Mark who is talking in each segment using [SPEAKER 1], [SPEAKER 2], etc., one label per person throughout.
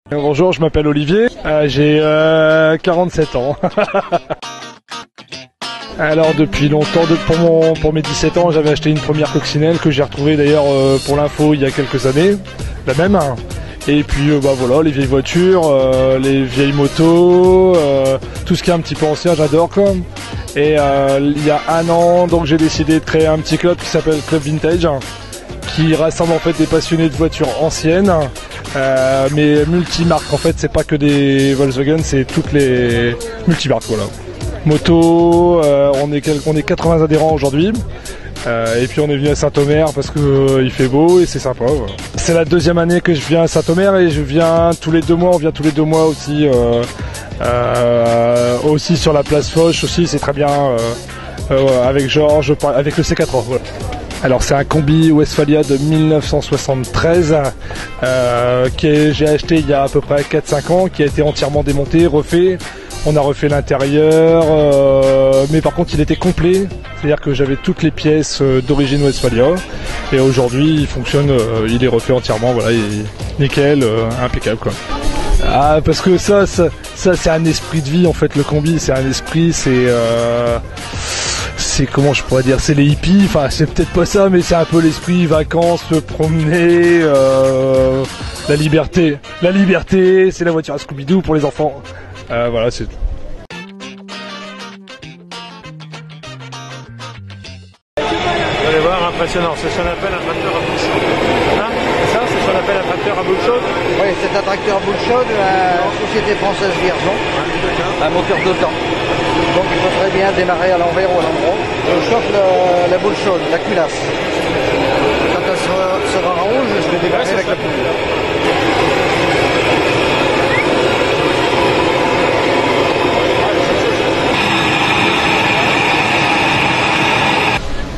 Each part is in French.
[SPEAKER 1] Bonjour, je m'appelle Olivier, j'ai 47 ans. Alors depuis longtemps, pour mes 17 ans, j'avais acheté une première coccinelle que j'ai retrouvée d'ailleurs pour l'info il y a quelques années, la même. Et puis voilà, les vieilles voitures, les vieilles motos, tout ce qui est un petit peu ancien, j'adore quoi. Et il y a un an, donc j'ai décidé de créer un petit club qui s'appelle Club Vintage, qui rassemble en fait des passionnés de voitures anciennes, mais multimarques. En fait, c'est pas que des Volkswagen, c'est toutes les multimarques, voilà. Moto, on est 80 adhérents aujourd'hui. Et puis on est venu à Saint-Omer parce que il fait beau et c'est sympa. Voilà. C'est la deuxième année que je viens à Saint-Omer et je viens tous les 2 mois. On vient tous les 2 mois aussi, aussi sur la place Foch aussi. C'est très bien avec Georges, avec le C4. Voilà. Alors c'est un combi Westphalia de 1973 que j'ai acheté il y a à peu près 4-5 ans, qui a été entièrement démonté, refait. On a refait l'intérieur, mais par contre il était complet, c'est-à-dire que j'avais toutes les pièces d'origine Westphalia. Et aujourd'hui il fonctionne, il est refait entièrement, voilà, il est nickel, impeccable quoi. Ah, parce que ça c'est un esprit de vie en fait, le combi, c'est un esprit, c'est comment je pourrais dire, c'est les hippies, enfin c'est peut-être pas ça, mais c'est un peu l'esprit vacances, se promener, la liberté, c'est la voiture à Scooby-Doo pour les enfants. Voilà, c'est tout.
[SPEAKER 2] Vous allez voir, impressionnant, c'est ce qu'on appelle un tracteur à boule chaude. Hein, c'est ça, c'est ce qu'on appelle un tracteur à boule chaude?
[SPEAKER 3] Oui, c'est un tracteur à boule chaude de la société française Vierzon, un moteur d'autant. Donc il peut très bien démarrer à l'envers ou à l'endroit. Je chauffe la boule chaude, la culasse. Quand elle sera rouge, je vais démarrer avec la poule.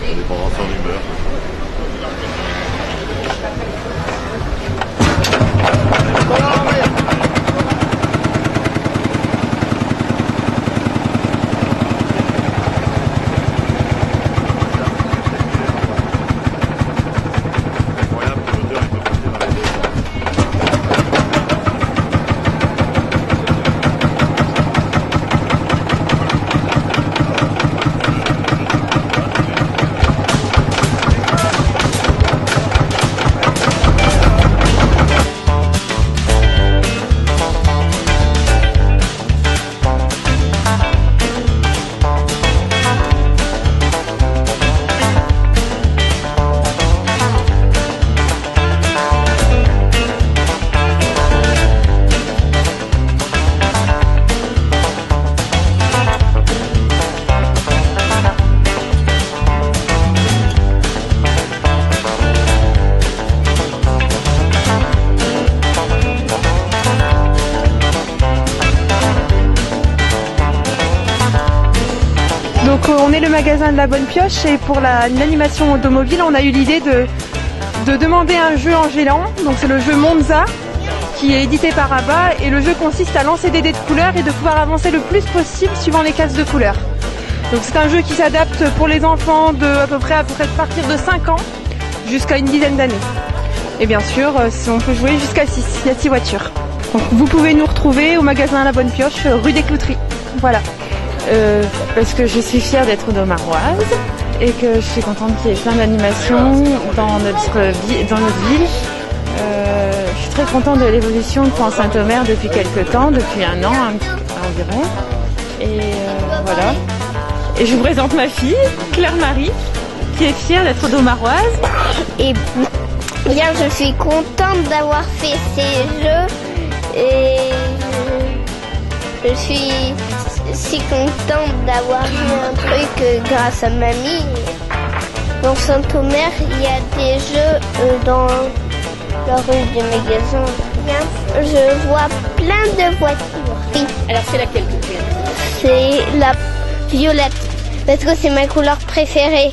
[SPEAKER 2] Dépendant de son humeur.
[SPEAKER 4] Donc on est le magasin de la Bonne Pioche et pour l'animation automobile on a eu l'idée de demander un jeu en géant. Donc c'est le jeu Monza qui est édité par Abba et le jeu consiste à lancer des dés de couleurs et de pouvoir avancer le plus possible suivant les cases de couleurs. Donc c'est un jeu qui s'adapte pour les enfants à peu près de partir de 5 ans jusqu'à une dizaine d'années. Et bien sûr on peut jouer jusqu'à 6, il y a 6 voitures. Donc vous pouvez nous retrouver au magasin La Bonne Pioche, rue des Clouteries. Voilà. Parce que je suis fière d'être domaroise et que je suis contente qu'il y ait plein d'animations dans notre ville. Je suis très contente de l'évolution de Point Saint-Omer depuis quelques temps, depuis 1 an environ. Et voilà. Et je vous présente ma fille, Claire-Marie, qui est fière d'être domaroise.
[SPEAKER 5] Et bien, je suis contente d'avoir fait ces jeux et je suis si contente d'avoir eu un truc grâce à mamie. Dans Saint-Omer, il y a des jeux dans la rue du magasin. Bien, je vois plein de voitures. Oui.
[SPEAKER 6] Alors c'est laquelle que tu aimes?
[SPEAKER 5] C'est la violette, parce que c'est ma couleur préférée.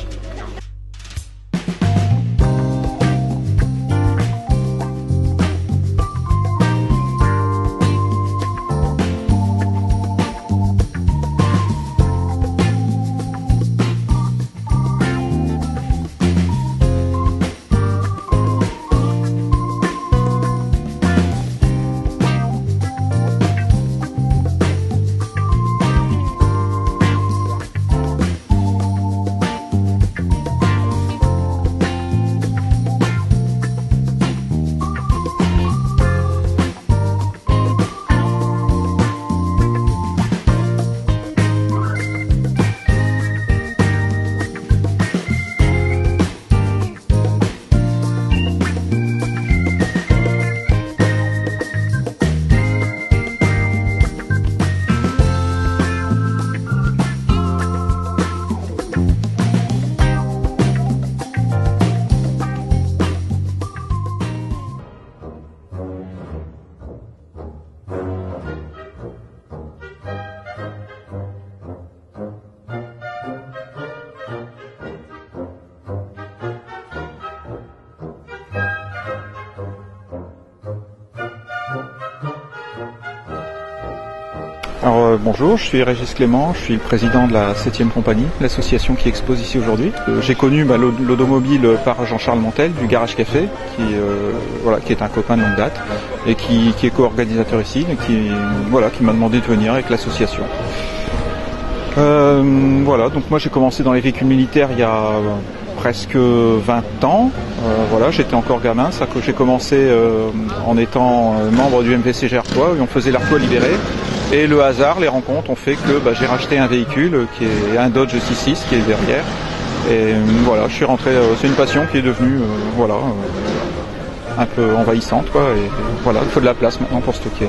[SPEAKER 7] Alors bonjour, je suis Régis Clément, je suis le président de la 7e compagnie, l'association qui expose ici aujourd'hui. J'ai connu l'automobile par Jean-Charles Montel du Garage Café, qui est un copain de longue date et qui est co-organisateur ici, et qui m'a demandé de venir avec l'association. Donc moi j'ai commencé dans les véhicules militaires il y a presque 20 ans. J'étais encore gamin, ça que j'ai commencé en étant membre du MVCG Artois, où on faisait l'Artois libéré. Et le hasard, les rencontres ont fait que j'ai racheté un véhicule qui est un Dodge 6.6 qui est derrière. Et je suis rentré. C'est une passion qui est devenue un peu envahissante, quoi. Et il faut de la place maintenant pour stocker.